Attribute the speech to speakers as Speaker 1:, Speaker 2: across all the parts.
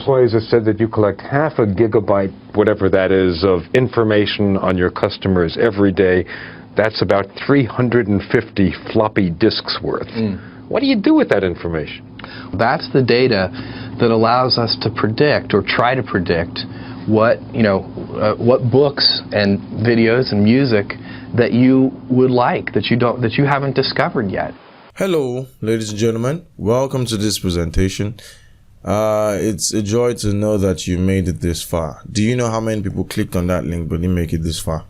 Speaker 1: employees have said that you collect half a gigabyte, whatever that is, of information on your customers every day. That's about 350 floppy disks worth. What do you do with that information?
Speaker 2: That's the data that allows us to predict or try to predict what books and videos and music that you would like that you haven't discovered yet.
Speaker 3: Hello, ladies and gentlemen. Welcome to this presentation. It's a joy to know that you made it this far. Do you know how many people clicked on that link but didn't make it this far?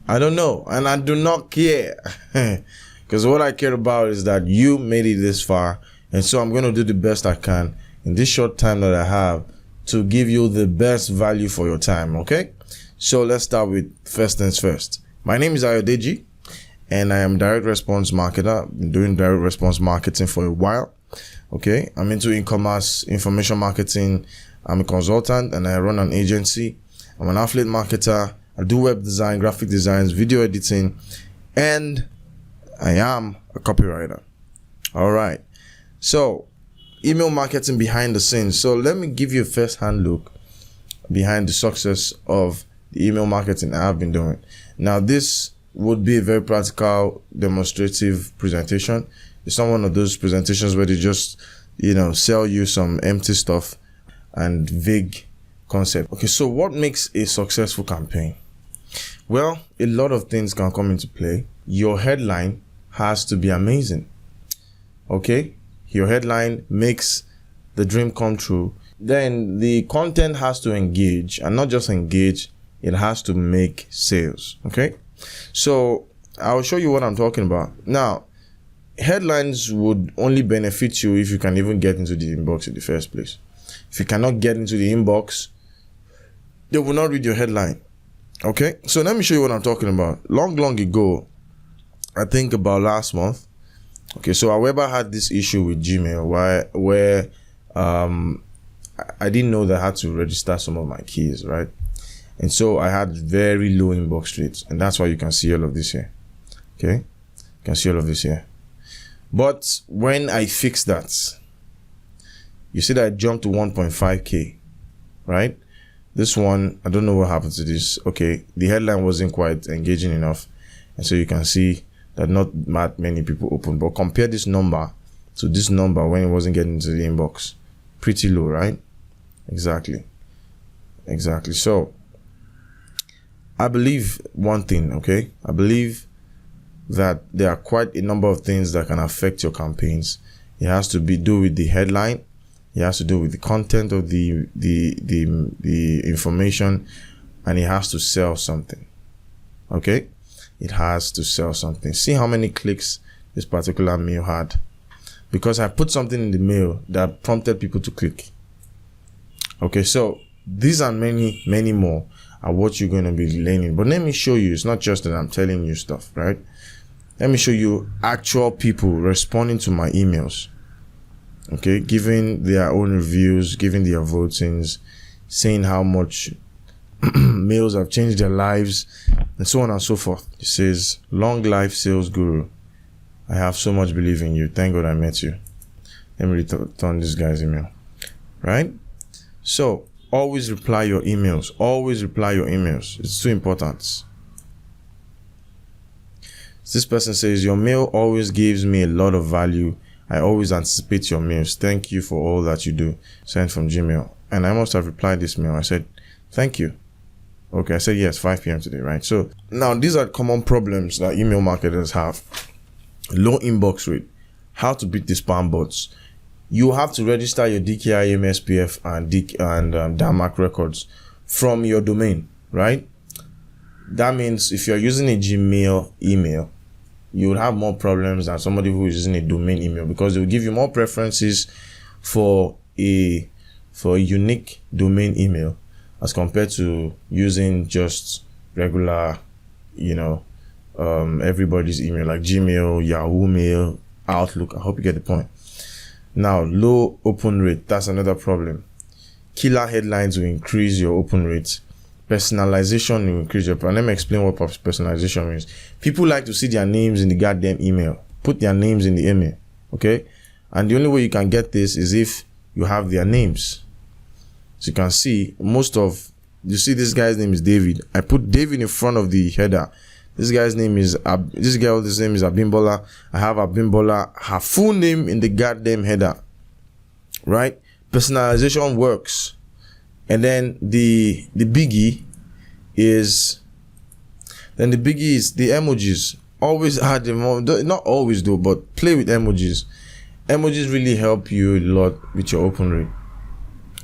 Speaker 3: I don't know, and I do not care. Because what I care about is that you made it this far, and so I'm going to do the best I can in this short time that I have to give you the best value for your time, okay? So let's start with first things first. My name is Ayodeji, and I am direct response marketer. I've been doing direct response marketing for a while, okay? I'm into e-commerce, information marketing. I'm a consultant, and I run an agency. I'm an affiliate marketer. I do web design, graphic designs, video editing, and I am a copywriter. All right. So, email marketing behind the scenes. So, let me give you a first-hand look behind the success of the email marketing I've been doing. Now, this would be a very practical, demonstrative presentation. It's not one of those presentations where they just, sell you some empty stuff and vague concept. Okay, so what makes a successful campaign? Well, a lot of things can come into play. Your headline has to be amazing. Okay? Your headline makes the dream come true. Then the content has to engage, and not just engage, it has to make sales. Okay? So I'll show you what I'm talking about. Now, headlines would only benefit you if you can even get into the inbox in the first place. If you cannot get into the inbox, they will not read your headline. Okay, so let me show you what I'm talking about. Long ago, I think about last month. Okay, so Aweber had this issue with Gmail where I didn't know that I had to register some of my keys, right? And so I had very low inbox rates, and that's why you can see all of this here. Okay, you can see all of this here. But when I fixed that, you see that I jumped to 1.5K, right? This one, I don't know what happened to this. Okay, the headline wasn't quite engaging enough. And so you can see that not that many people opened. But compare this number to this number when it wasn't getting into the inbox. Pretty low, right? Exactly. So, I believe one thing, okay? I believe that there are quite a number of things that can affect your campaigns. It has to do with the headline. It has to do with the content of the information, and it has to sell something. Okay? It has to sell something. See how many clicks this particular mail had. Because I put something in the mail that prompted people to click. Okay, so these and many more are what you're going to be learning. But let me show you, it's not just that I'm telling you stuff, right? Let me show you actual people responding to my emails. Okay, giving their own reviews, giving their votings, saying how much mails have changed their lives, and so on and so forth. It says, "Long life sales guru. I have so much belief in you. Thank God I met you." Let me return this guy's email. Right? So, always reply your emails. Always reply your emails. It's too important. This person says, "Your mail always gives me a lot of value. I always anticipate your mails. Thank you for all that you do." Sent from Gmail. And I must have replied this mail. I said, "Thank you." Okay, I said, yes, 5 p.m. today, right? So now these are common problems that email marketers have. Low inbox rate. How to beat the spam bots. You have to register your DKIM, SPF, and DAMAC records from your domain, right? That means if you're using a Gmail email, you would have more problems than somebody who is using a domain email, because they will give you more preferences for a unique domain email as compared to using just regular, everybody's email like Gmail, Yahoo Mail, Outlook. I hope you get the point. Now, low open rate, that's another problem. Killer headlines will increase your open rate. Personalization will increase your... And let me explain what personalization means. People like to see their names in the goddamn email. Put their names in the email, okay? And the only way you can get this is if you have their names. So you can see you see this guy's name is David. I put David in front of the header. This guy's name is his name is Abimbola. I have Abimbola, her full name in the goddamn header. Right? Personalization works. And then the biggie is the emojis. Always add them on. Not always though, but play with emojis. Emojis really help you a lot with your open rate.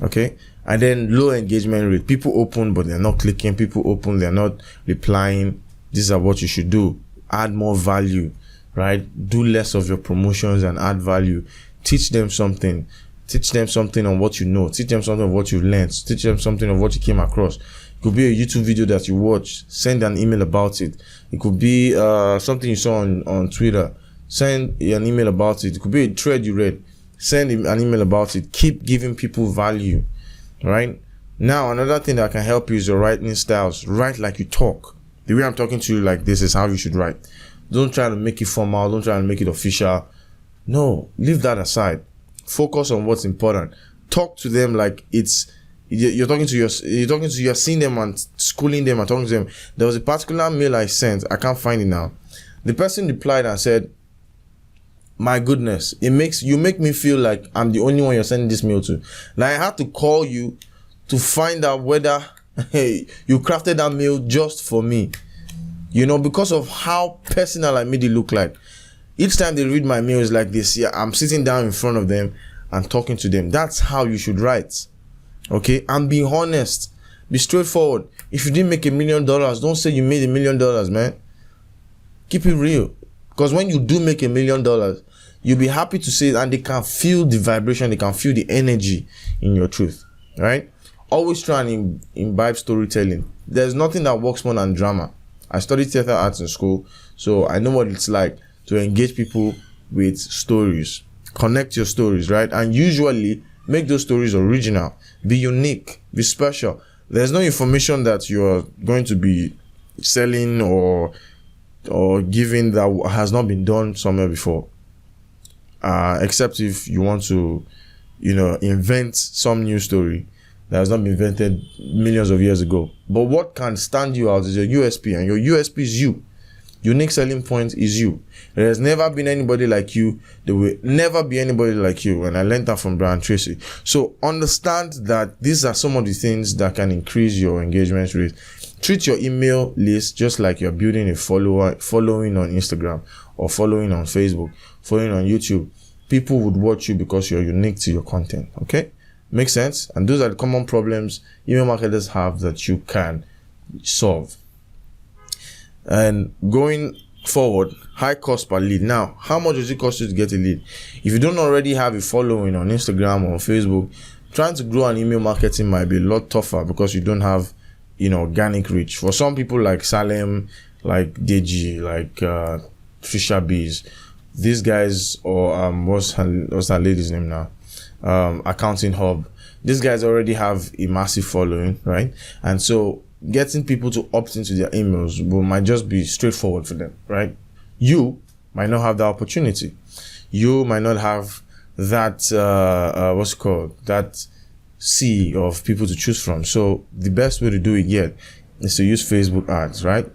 Speaker 3: Okay? And then low engagement rate. People open, but they're not clicking. People open, they're not replying. These are what you should do. Add more value, right? Do less of your promotions and add value. Teach them something. Teach them something on what you know. Teach them something of what you've learned. Teach them something of what you came across. It could be a YouTube video that you watch. Send an email about it. It could be something you saw on Twitter. Send an email about it. It could be a thread you read. Send an email about it. Keep giving people value. Right? Now, another thing that can help you is your writing styles. Write like you talk. The way I'm talking to you like this is how you should write. Don't try to make it formal. Don't try to make it official. No, leave that aside. Focus on what's important. Talk to them like you're seeing them and schooling them and talking to them. There was a particular mail I sent. I can't find it now. The person replied and said, "My goodness, you make me feel like I'm the only one you're sending this mail to. Like I had to call you to find out whether you crafted that mail just for me. Because of how personal I made it look like. Each time they read my mails like this, I'm sitting down in front of them and talking to them. That's how you should write. Okay? And be honest. Be straightforward. If you didn't make $1 million, don't say you made $1 million, man. Keep it real. Because when you do make $1 million, you'll be happy to say it, and they can feel the vibration, they can feel the energy in your truth. Right? Always try and imbibe storytelling. There's nothing that works more than drama. I studied theater arts in school, so I know what it's like to engage people with stories. Connect your stories, right? And usually make those stories original. Be unique. Be special. There's no information that you're going to be selling or giving that has not been done somewhere before. Except if you want to, invent some new story that has not been invented millions of years ago. But what can stand you out is your USP, and your USP is you. Unique selling point is you. There has never been anybody like you. There will never be anybody like you. And I learned that from Brian Tracy. So understand that these are some of the things that can increase your engagement rate. Treat your email list just like you're building a following on Instagram or following on Facebook, following on YouTube. People would watch you because you're unique to your content. Okay? Makes sense? And those are the common problems email marketers have that you can solve. And going forward, high cost per lead. Now, how much does it cost you to get a lead? If you don't already have a following on Instagram or Facebook, trying to grow an email marketing might be a lot tougher because you don't have, organic reach. For some people like Salem, like Deji, like Trisha Bees, these guys, or what's that lady's name now? Accounting Hub. These guys already have a massive following, right? And so getting people to opt into their emails might just be straightforward for them, right? You might not have the opportunity. You might not have that, that sea of people to choose from. So the best way to do it yet is to use Facebook ads, right?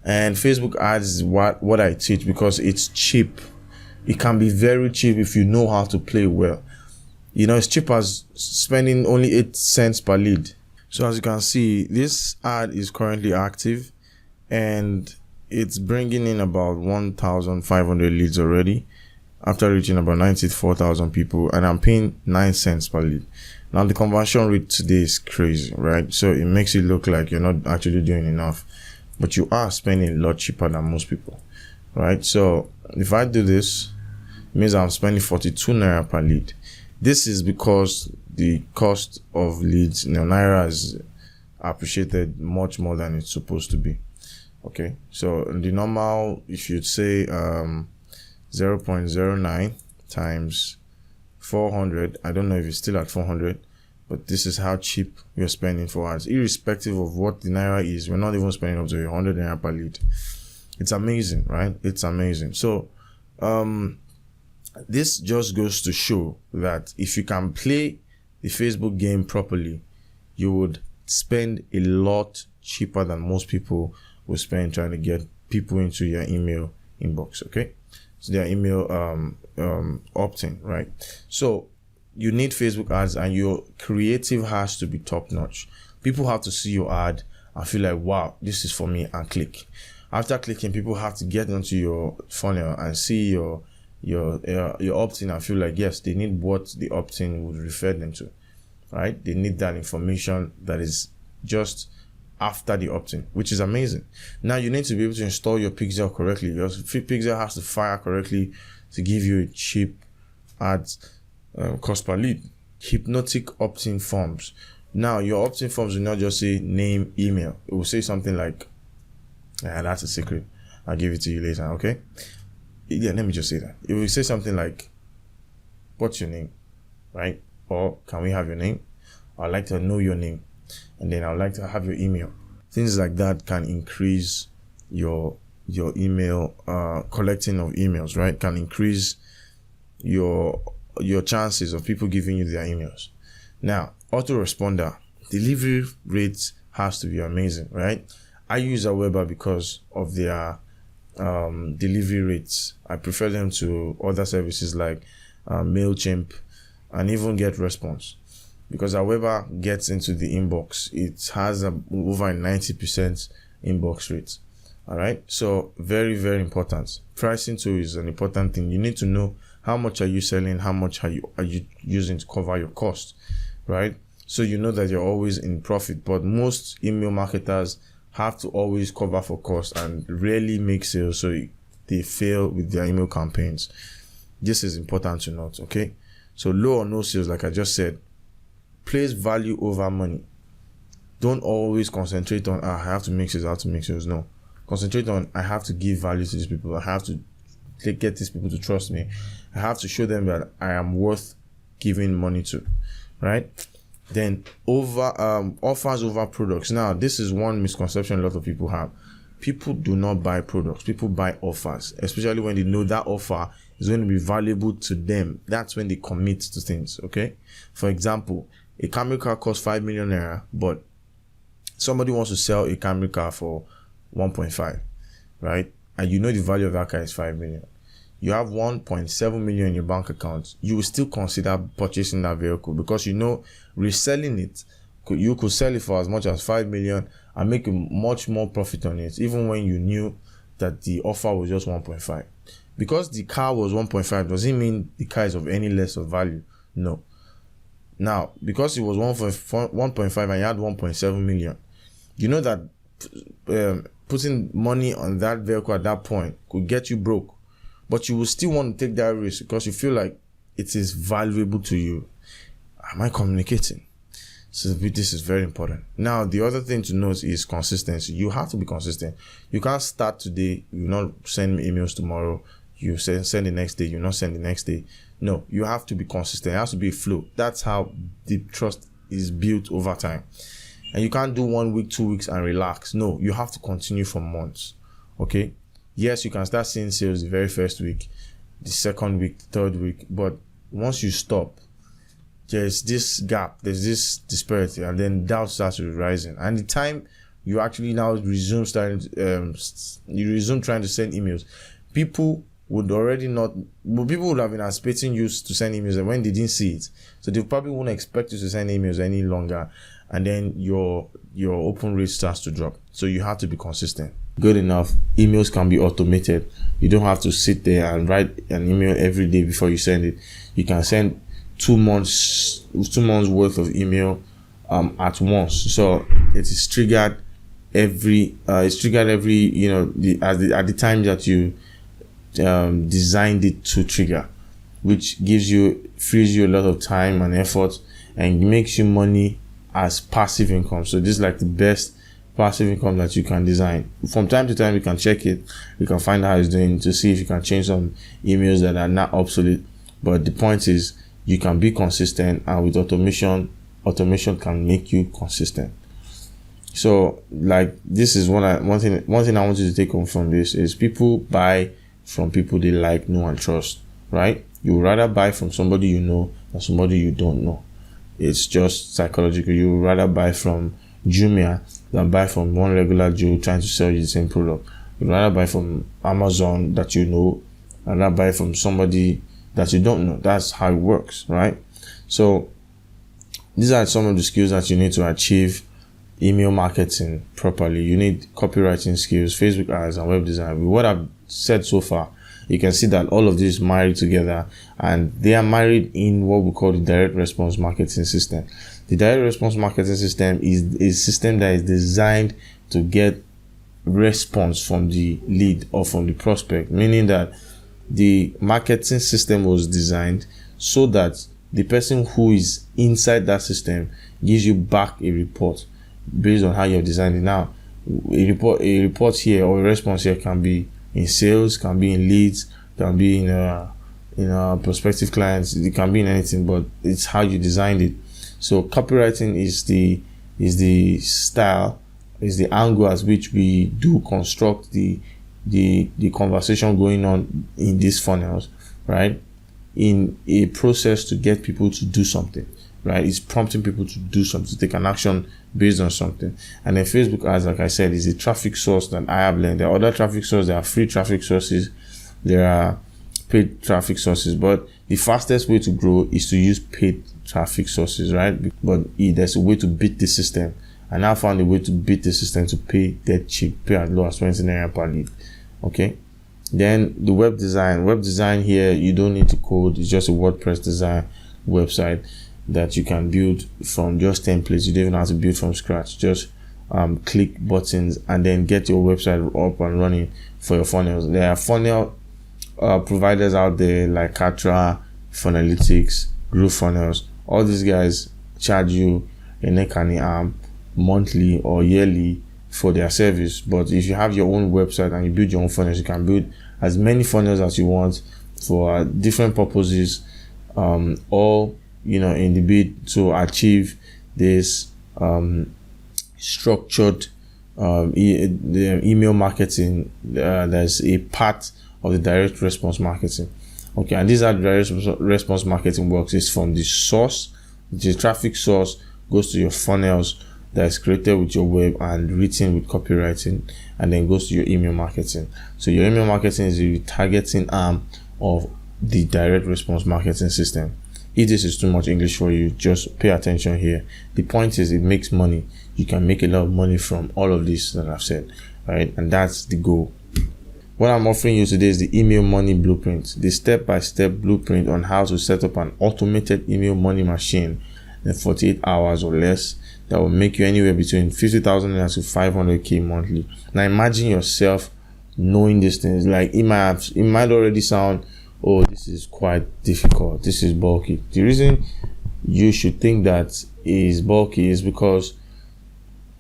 Speaker 3: And Facebook ads is what I teach because it's cheap. It can be very cheap if you know how to play well. It's cheap as spending only 8 cents per lead. So as you can see, this ad is currently active and it's bringing in about 1,500 leads already after reaching about 94,000 people, and I'm paying 9 cents per lead. Now the conversion rate today is crazy, right? So it makes it look like you're not actually doing enough, but you are spending a lot cheaper than most people, right? So if I do this, it means I'm spending 42 naira per lead. This is because the cost of leads, Naira is appreciated much more than it's supposed to be. Okay, so the normal, if you'd say 0.09 times 400, I don't know if it's still at 400, but this is how cheap we're spending for ads. Irrespective of what the Naira is, we're not even spending up to 100 Naira per lead. It's amazing, right? It's amazing. So, this just goes to show that if you can play the Facebook game properly, you would spend a lot cheaper than most people will spend trying to get people into your email inbox. Okay, so their email opt-in, right? So you need Facebook ads, and your creative has to be top notch. People have to see your ad and feel like, wow, this is for me, and click. After clicking, people have to get onto your funnel and see your opt-in and feel like, yes, they need what the opt-in would refer them to, right? They need that information that is just after the opt-in, which is amazing. Now you need to be able to install your pixel correctly. Your pixel has to fire correctly to give you a cheap ads cost per lead. Hypnotic opt-in forms. Now your opt-in forms will not just say name, email. It will say something like, that's a secret, I'll give it to you later. Okay, yeah, let me just say that. It will say something like, what's your name, right? Or can we have your name? I'd like to know your name, and then I'd like to have your email. Things like that can increase your email collecting of emails, right? Can increase your chances of people giving you their emails. Now, autoresponder delivery rates has to be amazing, right? I use Aweber because of their delivery rates. I prefer them to other services like MailChimp and even GetResponse, because Aweber gets into the inbox. It has over 90% inbox rate. All right, so very, very important. Pricing too is an important thing. You need to know how much are you selling, how much are you using to cover your cost, right? So you know that you're always in profit. But most email marketers have to always cover for cost and rarely make sales, so they fail with their email campaigns. This is important to note, okay? So low or no sales, like I just said, place value over money. Don't always concentrate on, I have to make sales, No. Concentrate on, I have to give value to these people. I have to get these people to trust me. I have to show them that I am worth giving money to, right? Then offers over products. Now, this is one misconception a lot of people have. People do not buy products. People buy offers, especially when they know that offer is going to be valuable to them. That's when they commit to things, okay? For example, a camera car costs 5 million naira, but somebody wants to sell a camera car for 1.5, right? And you know the value of that car is 5 million. You have 1.7 million in your bank account. You will still consider purchasing that vehicle because you know reselling it, you could sell it for as much as 5 million and make a much more profit on it, even when you knew that the offer was just 1.5. Because the car was 1.5 doesn't mean the car is of any less of value. No. Now, because it was 1.5 and you had 1.7 million, you know that putting money on that vehicle at that point could get you broke. But you will still want to take that risk because you feel like it is valuable to you. Am I communicating? So this is very important. Now, the other thing to note is consistency. You have to be consistent. You can't start today, you not send me emails tomorrow, you send the next day, you not send the next day. No, you have to be consistent. It has to be a flow. That's how the trust is built over time. And you can't do 1 week, 2 weeks and relax. No, you have to continue for months. Okay? Yes, you can start seeing sales the very first week, the second week, the third week, but once you stop, there's this gap, there's this disparity, and then doubt starts rising. And the time you actually now resume trying to send emails, people would have been anticipating you to send emails, and when they didn't see it, so they probably won't expect you to send emails any longer, and then your open rate starts to drop. So you have to be consistent. Good enough. Emails can be automated. You don't have to sit there and write an email every day before you send it. You can send 2 months worth of email at once. So it is triggered every at the time that you designed it to trigger, which frees you a lot of time and effort and makes you money as passive income. So this is like the best passive income that you can design. From time to time, you can check it. You can find out how it's doing to see if you can change some emails that are not obsolete. But the point is, you can be consistent, and with automation can make you consistent. So, like, this is one thing I want you to take home from this is people buy from people they like, know, and trust. Right? You would rather buy from somebody you know than somebody you don't know. It's just psychological. You would rather buy from Jumia than buy from one regular Joe trying to sell you the same product. You'd rather buy from Amazon that you know, and not buy from somebody that you don't know. That's how it works, right? So these are some of the skills that you need to achieve email marketing properly. You need copywriting skills, Facebook ads, and web design. With what I've said so far, you can see that all of these married together, and they are married in what we call the direct response marketing system. The direct response marketing system is a system that is designed to get response from the lead or from the prospect, meaning that the marketing system was designed so that the person who is inside that system gives you back a report based on how you've designed it. Now, a report here or a response here can be in sales, can be in leads, can be in prospective clients. It can be in anything, but it's how you designed it. So copywriting is the style, is the angle at which we do construct the conversation going on in these funnels, right? In a process to get people to do something, right? It's prompting people to do something, to take an action based on something. And then Facebook ads, like I said, is a traffic source that I have learned. There are other traffic sources, there are free traffic sources, there are paid traffic sources, but the fastest way to grow is to use paid traffic sources, right? But there's a way to beat the system. And I found a way to beat the system to pay dead cheap, pay as low as 20 naira per lead. Okay. Then the web design here, you don't need to code. It's just a WordPress design website that you can build from just templates. You don't even have to build from scratch. Just click buttons and then get your website up and running for your funnels. There are funnel providers out there like Katra, Funnelytics, GrooveFunnels. All these guys charge you a monthly or yearly for their service. But if you have your own website and you build your own funnels, you can build as many funnels as you want for different purposes, all in the bid to achieve this structured email marketing. There's a part of the direct response marketing. Okay, and these are direct response marketing works. It's from the source, the traffic source goes to your funnels that is created with your web and written with copywriting, and then goes to your email marketing. So your email marketing is the targeting arm of the direct response marketing system. If this is too much English for you, just pay attention here. The point is, it makes money. You can make a lot of money from all of this that I've said, right? And that's the goal. What I'm offering you today is the email money blueprint, the step-by-step blueprint on how to set up an automated email money machine in 48 hours or less that will make you anywhere between 50,000 naira to 500k monthly. Now imagine yourself knowing these things. Like it might already sound, oh, this is quite difficult, this is bulky. The reason you should think that is bulky is because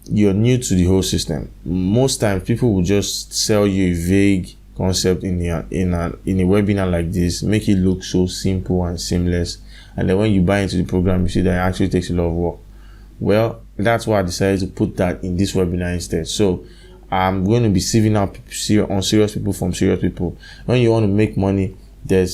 Speaker 3: you're new to the whole system. Most times people will just sell you a vague concept in a webinar like this, make it look so simple and seamless, and then when you buy into the program, you see that it actually takes a lot of work. Well, that's why I decided to put that in this webinar instead. So I'm going to be sieving out serious people from serious people. When you want to make money, there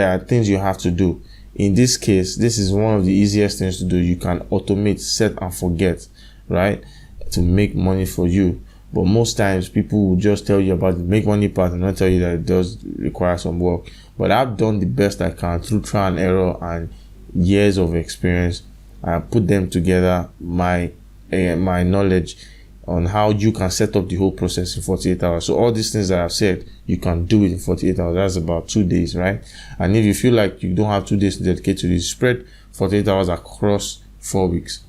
Speaker 3: are things you have to do. In this case, this is one of the easiest things to do. You can automate, set and forget, right, to make money for you. But most times people will just tell you about the make money part and not tell you that it does require some work. But I've done the best I can through trial and error and years of experience. I put them together, my knowledge on how you can set up the whole process in 48 hours. So all these things that I've said, you can do it in 48 hours. That's about 2 days, right? And if you feel like you don't have 2 days to dedicate to this, spread 48 hours across 4 weeks.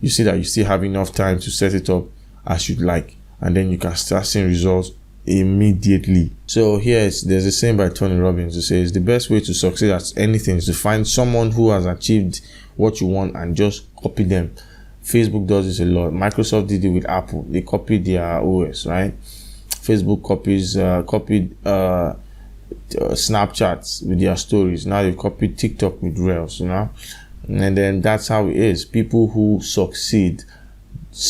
Speaker 3: You see that you still have enough time to set it up as you'd like, and then you can start seeing results immediately. So there's a saying by Tony Robbins that says the best way to succeed at anything is to find someone who has achieved what you want and just copy them. Facebook does this a lot. Microsoft did it with Apple. They copied their OS, right? Facebook copied Snapchat with their stories. Now they've copied TikTok with Reels, and then that's how it is. People who succeed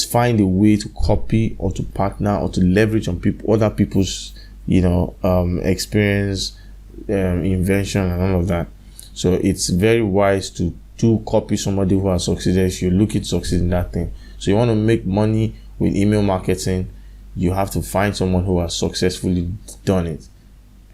Speaker 3: find a way to copy or to partner or to leverage on other people's experience, invention and all of that. So it's very wise to do copy somebody who has succeeded if you're looking to succeed in that thing. So you want to make money with email marketing, you have to find someone who has successfully done it.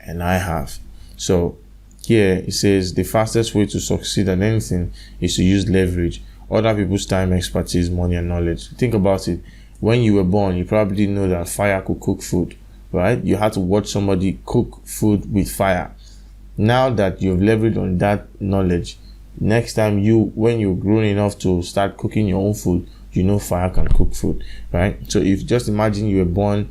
Speaker 3: And I have. So here it says the fastest way to succeed at anything is to use leverage, other people's time, expertise, money, and knowledge. Think about it. When you were born, you probably didn't know that fire could cook food, right? You had to watch somebody cook food with fire. Now that you've leveraged on that knowledge, next time when you're grown enough to start cooking your own food, you know fire can cook food, right? So if just imagine you were born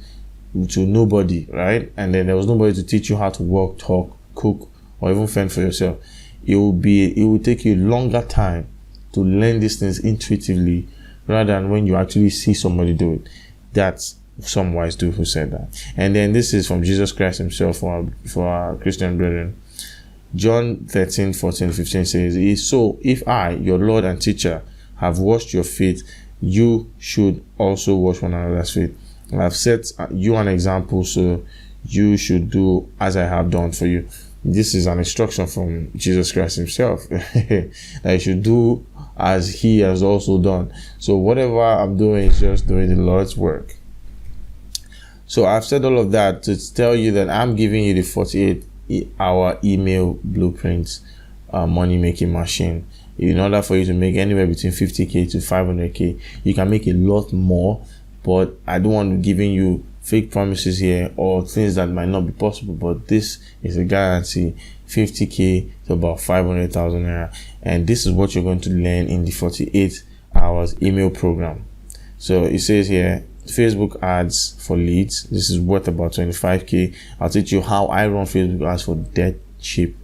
Speaker 3: to nobody, right? And then there was nobody to teach you how to walk, talk, cook, or even fend for yourself. It will take you a longer time to learn these things intuitively rather than when you actually see somebody do it. That's some wise dude who said that. And then this is from Jesus Christ himself for our Christian brethren. John 13, 14, 15 says, "So if I, your Lord and teacher, have washed your feet, you should also wash one another's feet. I have set you an example, so you should do as I have done for you." This is an instruction from Jesus Christ himself that you should do as he has also done. So whatever I'm doing is just doing the Lord's work. So I've said all of that to tell you that I'm giving you the 48-hour email blueprint money making machine. In order for you to make anywhere between 50K to 500K, you can make a lot more, but I don't want to be giving you fake promises here or things that might not be possible. But this is a guarantee: 50K to about 500,000 naira, and this is what you're going to learn in the 48 hours email program. So it says here, Facebook ads for leads. This is worth about 25K. I'll teach you how I run Facebook ads for dead cheap.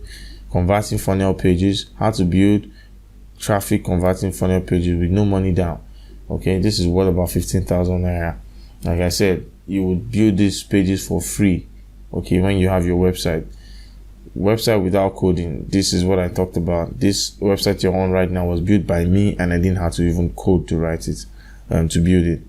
Speaker 3: Converting funnel pages, how to build traffic converting funnel pages with no money down. Okay, this is worth about 15,000 naira. Like I said, you would build these pages for free. Okay, when you have your website without coding. This is what I talked about. This website you're on right now was built by me, and I didn't have to even code to write it, to build it.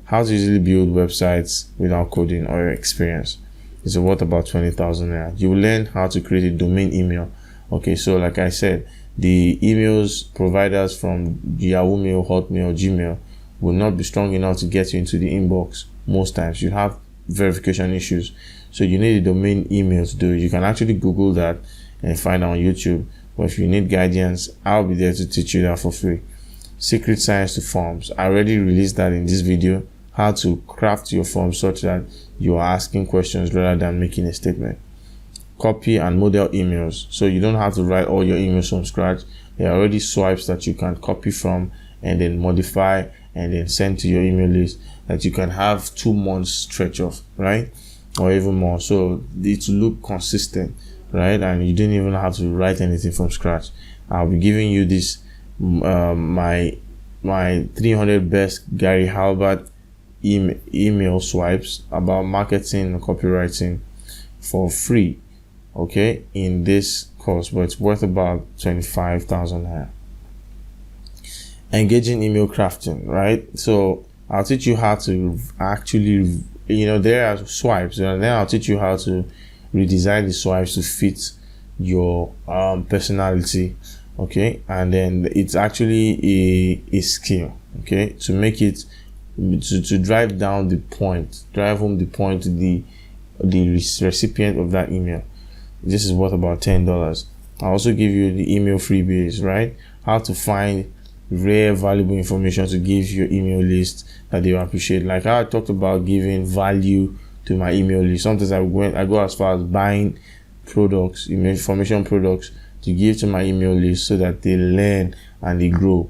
Speaker 3: How to easily build websites without coding or experience. It's worth about 20,000 naira. You will learn how to create a domain email. Okay, so like I said, the emails providers from Yahoo Mail, Hotmail, Gmail will not be strong enough to get you into the inbox. Most times you have verification issues, so you need a domain email to do it. You can actually Google that and find out on YouTube, but if you need guidance, I'll be there to teach you that for free. Secret science to forms. I already released that in this video, how to craft your form such that you are asking questions rather than making a statement. Copy and model emails, so you don't have to write all your emails from scratch. There are already swipes that you can copy from and then modify and then send to your email list that you can have 2 months stretch of, right? Or even more. So it will look consistent, right? And you didn't even have to write anything from scratch. I'll be giving you this my 300 best Gary Halbert email swipes about marketing and copywriting for free, okay, in this course, but it's worth about 25,000 naira. Engaging email crafting, right? So I'll teach you how to actually, there are swipes, and then I'll teach you how to redesign the swipes to fit your personality, okay? And then it's actually a skill, okay, to make it to drive home the point to the recipient of that email. This is worth about $10. I'll also give you the email freebies, right? How to find rare valuable information to give your email list that they will appreciate. Like how I talked about giving value to my email list. Sometimes I go as far as buying products, information products, to give to my email list so that they learn and they grow.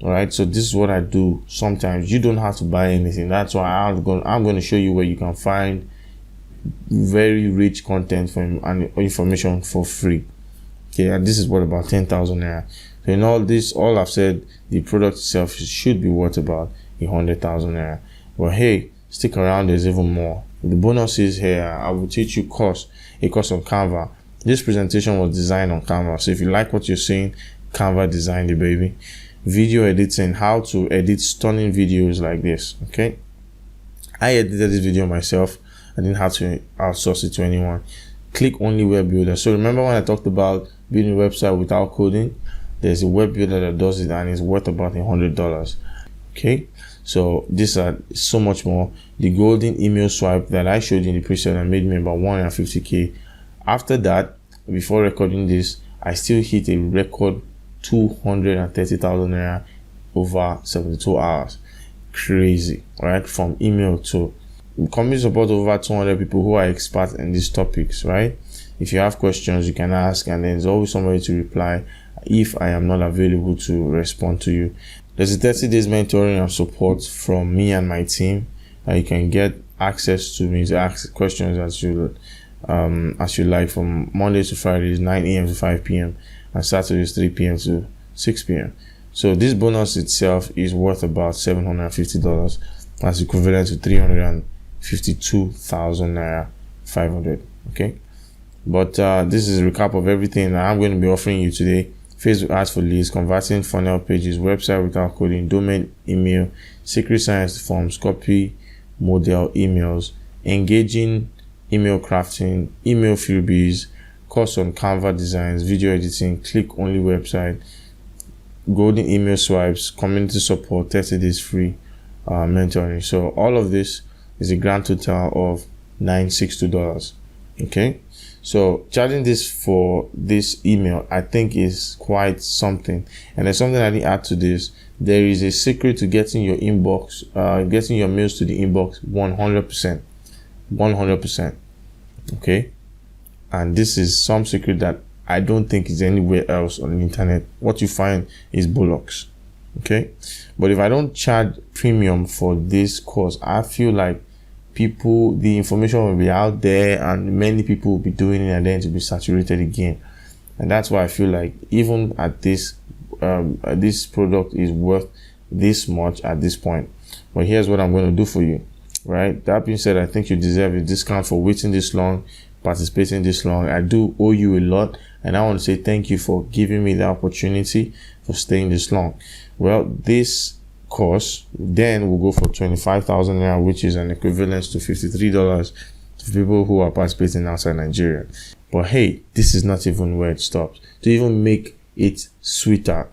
Speaker 3: All right, so this is what I do. Sometimes you don't have to buy anything. That's why I'm going to show you where you can find very rich content and information for free. Okay, and this is what about 10,000 naira. So in all I've said, the product itself should be worth about 100,000 naira. But hey, stick around, there's even more. The bonus is here, I will teach you a course on Canva. This presentation was designed on Canva. So if you like what you're seeing, Canva designed it, baby. Video editing, how to edit stunning videos like this. Okay, I edited this video myself. I didn't have to outsource it to anyone. Click only web builder. So remember when I talked about building a website without coding? there's a web builder that does it and it's worth about $100. Okay, so these are so much more. The golden email swipe that I showed you in the preset and made me about 150K. After that, before recording this, I still hit a record 230,000 naira over 72 hours. Crazy, right? From email to company support over 200 people who are experts in these topics, right? If you have questions, you can ask, and there's always somebody to reply if I am not available to respond to you. There's a 30 days mentoring and support from me and my team. You can get access to me to ask questions as you like, from Monday to Fridays, 9 a.m. to 5 p.m. and Saturdays, 3 p.m. to 6 p.m. So this bonus itself is worth about $750. That's equivalent to 352,000 naira 500. Okay, but this is a recap of everything that I'm going to be offering you today. Facebook ads for leads, converting funnel pages, website without coding, domain email, secret science forms, copy model emails, engaging email crafting, email freebies, course on Canva designs, video editing, click only website, golden email swipes, community support, 30 days free mentoring. So all of this is a grand total of $962. Okay, so charging this for this email, I think, is quite something. And there's something I didn't add to this. There is a secret to getting your inbox, getting your mails to the inbox 100%. Okay, and this is some secret that I don't think is anywhere else on the internet. What you find is bollocks. Okay, but if I don't charge premium for this course, I feel like the information will be out there and many people will be doing it, and then to be saturated again. And that's why I feel like even at this this product is worth this much at this point. But here's what I'm going to do for you, right? That being said, I think you deserve a discount for waiting this long, participating this long. I do owe you a lot, and I want to say thank you for giving me the opportunity, for staying this long. Well, this course then will go for 25,000 naira, which is an equivalent to $53 to people who are participating outside Nigeria. But hey, this is not even where it stops. To even make it sweeter,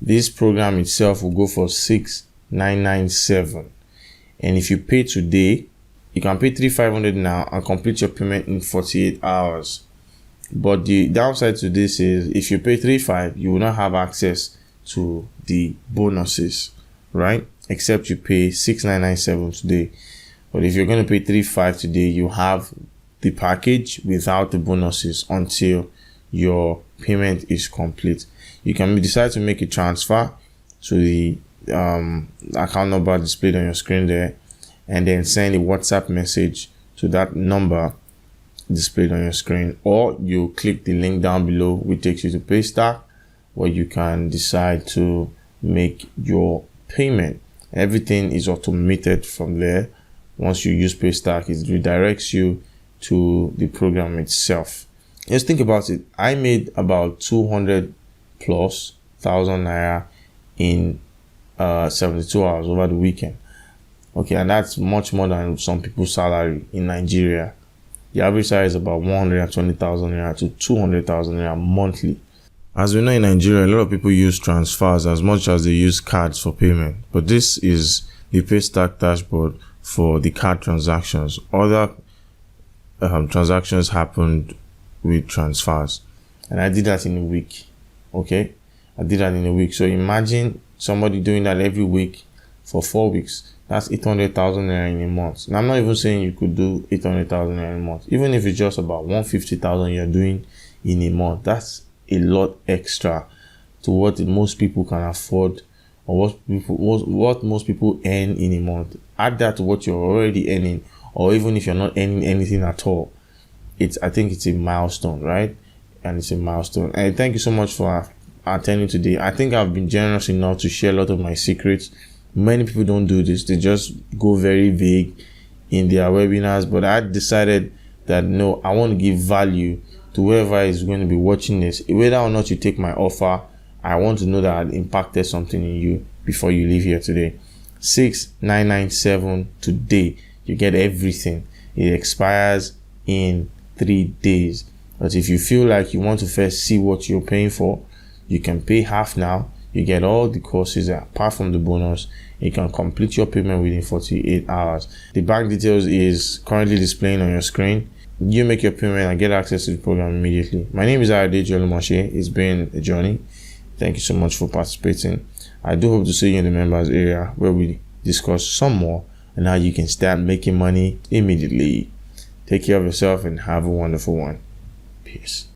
Speaker 3: this program itself will go for 6,997, and if you pay today, you can pay 3,500 now and complete your payment in 48 hours. But the downside to this is, if you pay 3,500, you will not have access to the bonuses, right? Except you pay 6,997 today. But if you're going to pay 3,500 today, you have the package without the bonuses until your payment is complete. You can decide to make a transfer to the account number displayed on your screen there, and then send a WhatsApp message to that number displayed on your screen, or you click the link down below which takes you to Paystack, where you can decide to make your payment. Everything is automated from there. Once you use Paystack, it redirects you to the program itself. Just think about it. I made about 200,000+ naira in 72 hours over the weekend. Okay, and that's much more than some people's salary in Nigeria. The average salary is about 120,000 naira to 200,000 naira monthly. As we know, in Nigeria, a lot of people use transfers as much as they use cards for payment. But this is the Paystack dashboard for the card transactions. Other transactions happened with transfers, and I did that in a week. Okay, I did that in a week. So imagine somebody doing that every week for 4 weeks. That's 800,000 naira in a month. And I'm not even saying you could do 800,000 naira in a month. Even if it's just about 150,000 you're doing in a month, that's a lot extra to what most people can afford, or what most people earn in a month. Add that to what you're already earning, or even if you're not earning anything at all. I think it's a milestone, right? And it's a milestone. And thank you so much for attending today. I think I've been generous enough to share a lot of my secrets. Many people don't do this. They just go very vague in their webinars. But I decided that no, I want to give value to whoever is going to be watching this. Whether or not you take my offer, I want to know that I impacted something in you before you leave here today. 6,997 today. You get everything. It expires in 3 days. But if you feel like you want to first see what you're paying for, You can pay half now. You get all the courses apart from the bonus. You can complete your payment within 48 hours. The bank details is currently displaying on your screen. You make your payment and get access to the program immediately. My name is Adejoye Olumose. It's been a journey. Thank you so much for participating. I do hope to see you in the members area where we discuss some more on how you can start making money immediately. Take care of yourself and have a wonderful one. Peace.